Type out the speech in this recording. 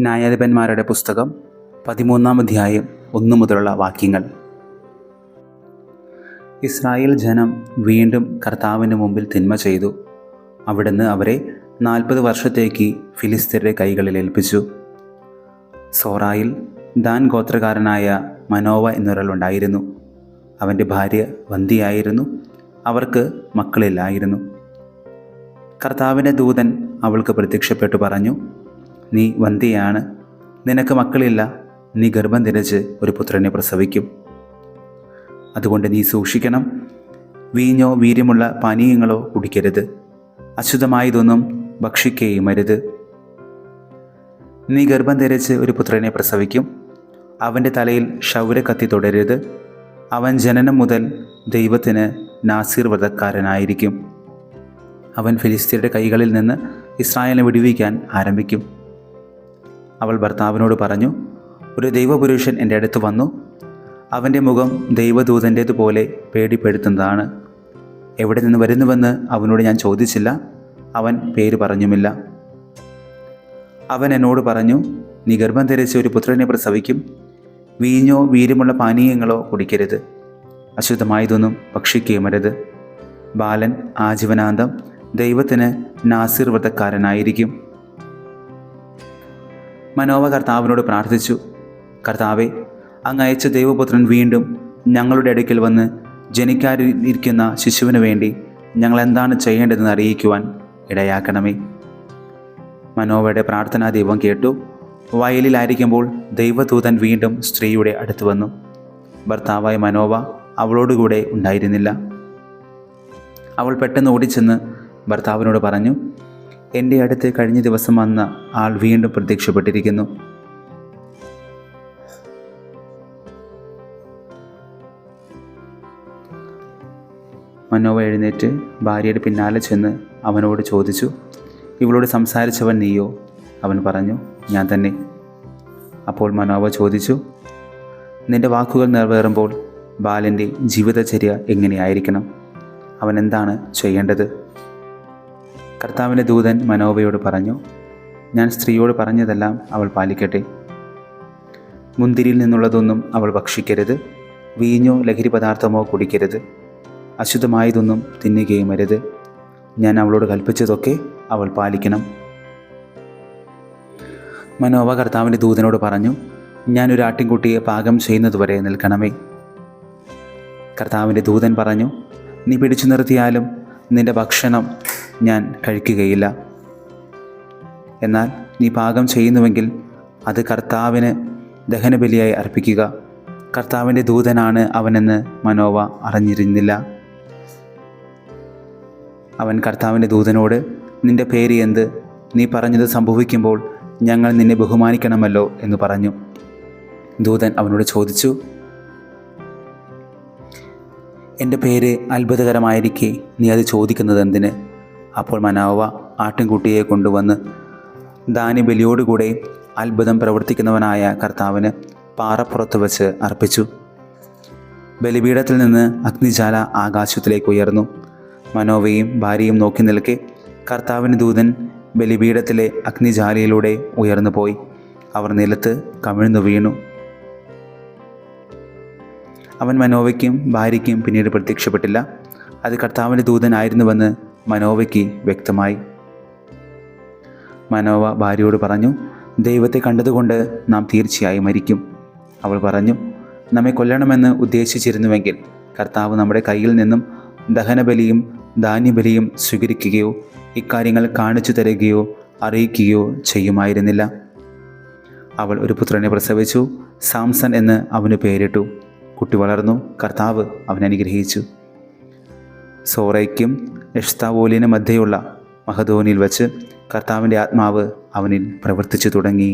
ന്യായാധിപന്മാരുടെ പുസ്തകം 13-ാം അധ്യായം 1 മുതലുള്ള വാക്യങ്ങൾ. ഇസ്രായേൽ ജനം വീണ്ടും കർത്താവിന് മുമ്പിൽ തിന്മ ചെയ്തു. അവിടുന്ന് അവരെ 40 വർഷത്തേക്ക് ഫിലിസ്ത്യരുടെ കൈകളിൽ ഏൽപ്പിച്ചു. സോറായിൽ ദാൻ ഗോത്രക്കാരനായ മനോവ എന്നൊരാളുണ്ടായിരുന്നു. അവൻ്റെ ഭാര്യ വന്ധ്യയായിരുന്നു. അവർക്ക് മക്കളില്ലായിരുന്നു. കർത്താവിൻ്റെ ദൂതൻ അവൾക്ക് പ്രത്യക്ഷപ്പെട്ടു പറഞ്ഞു, നീ വന്ധ്യയാണ്, നിനക്ക് മക്കളില്ല, നീ ഗർഭം ധരിച്ച് ഒരു പുത്രനെ പ്രസവിക്കും. അതുകൊണ്ട് നീ സൂക്ഷിക്കണം. വീഞ്ഞോ വീര്യമുള്ള പാനീയങ്ങളോ കുടിക്കരുത്, അശുദ്ധമായതൊന്നും ഭക്ഷിക്കുകയും അരുത്. നീ ഗർഭം ധരിച്ച് ഒരു പുത്രനെ പ്രസവിക്കും. അവൻ്റെ തലയിൽ ക്ഷൗരക്കത്തി തൊടരുത്. അവൻ ജനനം മുതൽ ദൈവത്തിന് നാസീർ വ്രതക്കാരനായിരിക്കും. അവൻ ഫിലിസ്ത്യരുടെ കൈകളിൽ നിന്ന് ഇസ്രായേലിനെ വിടുവിക്കാൻ ആരംഭിക്കും. അവൾ ഭർത്താവിനോട് പറഞ്ഞു, ഒരു ദൈവപുരുഷൻ എൻ്റെ അടുത്ത് വന്നു. അവൻ്റെ മുഖം ദൈവദൂതൻ്റേതുപോലെ പേടിപ്പെടുത്തുന്നതാണ്. എവിടെ നിന്ന് വരുന്നുവെന്ന് അവനോട് ഞാൻ ചോദിച്ചില്ല. അവൻ പേര് പറഞ്ഞുമില്ല. അവൻ എന്നോട് പറഞ്ഞു, നീ ഗർഭം ധരിച്ച് ഒരു പുത്രനെ പ്രസവിക്കും. വീഞ്ഞോ വീര്യമുള്ള പാനീയങ്ങളോ കുടിക്കരുത്, അശുദ്ധമായതൊന്നും ഭക്ഷിക്കുകയുമരുത്. ബാലൻ ആജീവനാന്തം ദൈവത്തിന് നാസീർ വ്രതക്കാരനായിരിക്കും. മനോവ കർത്താവിനോട് പ്രാർത്ഥിച്ചു, കർത്താവെ, അങ്ങ് അയച്ച ദൈവപുത്രൻ വീണ്ടും ഞങ്ങളുടെ അടുക്കൽ വന്ന് ജനിക്കാനിരിക്കുന്ന ശിശുവിന് വേണ്ടി ഞങ്ങൾ എന്താണ് ചെയ്യേണ്ടതെന്ന് അറിയിക്കുവാൻ ഇടയാക്കണമേ. മനോവയുടെ പ്രാർത്ഥനാ ദൈവം കേട്ടു. വയലിലായിരിക്കുമ്പോൾ ദൈവദൂതൻ വീണ്ടും സ്ത്രീയുടെ അടുത്ത് വന്നു. ഭർത്താവായ മനോവ അവളോടുകൂടെ ഉണ്ടായിരുന്നില്ല. അവൾ പെട്ടെന്ന് ഓടിച്ചെന്ന് ഭർത്താവിനോട് പറഞ്ഞു, എൻ്റെ അടുത്ത് കഴിഞ്ഞ ദിവസം വന്ന ആൾ വീണ്ടും പ്രത്യക്ഷപ്പെട്ടിരിക്കുന്നു. മനോവ എഴുന്നേറ്റ് ഭാര്യയുടെ പിന്നാലെ ചെന്ന് അവനോട് ചോദിച്ചു, ഇവളോട് സംസാരിച്ചവൻ നീയോ? അവൻ പറഞ്ഞു, ഞാൻ തന്നെ. അപ്പോൾ മനോവ ചോദിച്ചു, നിന്റെ വാക്കുകൾ നിറവേറുമ്പോൾ ബാലൻ്റെ ജീവിതചര്യ എങ്ങനെയായിരിക്കണം? അവൻ എന്താണ് ചെയ്യേണ്ടത്? കർത്താവിൻ്റെ ദൂതൻ മനോവയോട് പറഞ്ഞു, ഞാൻ സ്ത്രീയോട് പറഞ്ഞതെല്ലാം അവൾ പാലിക്കട്ടെ. മുന്തിരിയിൽ നിന്നുള്ളതൊന്നും അവൾ ഭക്ഷിക്കരുത്. വീഞ്ഞോ ലഹരി പദാർത്ഥമോ കുടിക്കരുത്. അശുദ്ധമായതൊന്നും തിന്നുകയും അരുത്. ഞാൻ അവളോട് കൽപ്പിച്ചതൊക്കെ അവൾ പാലിക്കണം. മനോവ കർത്താവിൻ്റെ ദൂതനോട് പറഞ്ഞു, ഞാനൊരു ആട്ടിൻകുട്ടിയെ പാകം ചെയ്യുന്നതുവരെ നിൽക്കണമേ. കർത്താവിൻ്റെ ദൂതൻ പറഞ്ഞു, നീ പിടിച്ചു നിർത്തിയാലും നിന്റെ ഭക്ഷണം ഞാൻ കഴിക്കുകയില്ല. എന്നാൽ നീ പാകം ചെയ്യുന്നുവെങ്കിൽ അത് കർത്താവിന് ദഹനബലിയായി അർപ്പിക്കുക. കർത്താവിൻ്റെ ദൂതനാണ് അവനെന്ന് മനോവ അറിഞ്ഞിരുന്നില്ല. അവൻ കർത്താവിൻ്റെ ദൂതനോട്, നിന്റെ പേര് എന്ത്? നീ പറഞ്ഞത് സംഭവിക്കുമ്പോൾ ഞങ്ങൾ നിന്നെ ബഹുമാനിക്കണമല്ലോ എന്ന് പറഞ്ഞു. ദൂതൻ അവനോട് ചോദിച്ചു, എൻ്റെ പേര് അത്ഭുതകരമായിരിക്കെ നീ അത് ചോദിക്കുന്നത് എന്തിന്? അപ്പോൾ മനോവ ആട്ടിൻകുട്ടിയെ കൊണ്ടുവന്ന് ദാന്യബലിയോടുകൂടെ അത്ഭുതം പ്രവർത്തിക്കുന്നവനായ കർത്താവിന് പാറപ്പുറത്ത് വെച്ച് അർപ്പിച്ചു. ബലിപീഠത്തിൽ നിന്ന് അഗ്നിജ്വാല ആകാശത്തിലേക്ക് ഉയർന്നു. മനോവയും ഭാര്യയും നോക്കി നിൽക്കെ കർത്താവിൻ്റെ ദൂതൻ ബലിപീഠത്തിലെ അഗ്നിജ്വാലയിലൂടെ ഉയർന്നു പോയി. അവർ നിലത്ത് കമിഴ്ന്നു വീണു. അവൻ മനോവയ്ക്കും ഭാര്യയ്ക്കും പിന്നീട് പ്രത്യക്ഷപ്പെട്ടില്ല. അത് കർത്താവിൻ്റെ ദൂതനായിരുന്നുവെന്ന് മനോവയ്ക്ക് വ്യക്തമായി. മനോവ ഭാര്യയോട് പറഞ്ഞു, ദൈവത്തെ കണ്ടതുകൊണ്ട് നാം തീർച്ചയായും മരിക്കും. അവൾ പറഞ്ഞു, നമ്മെ കൊല്ലണമെന്ന് ഉദ്ദേശിച്ചിരുന്നുവെങ്കിൽ കർത്താവ് നമ്മുടെ കയ്യിൽ നിന്നും ദഹനബലിയും ധാന്യബലിയും സ്വീകരിക്കുകയോ ഇക്കാര്യങ്ങൾ കാണിച്ചു തരികയോ അറിയിക്കുകയോ ചെയ്യുമായിരുന്നില്ല. അവൾ ഒരു പുത്രനെ പ്രസവിച്ചു. സാംസൺ എന്ന് അവന് പേരിട്ടു. കുട്ടി വളർന്നു. കർത്താവ് അവനെ അനുഗ്രഹിച്ചു. സോറയ്ക്കും എഷ്താവോലിനും മധ്യയുള്ള മഹദോനിൽ വച്ച് കർത്താവിൻ്റെ ആത്മാവ് അവനിൽ പ്രവർത്തിച്ചു തുടങ്ങി.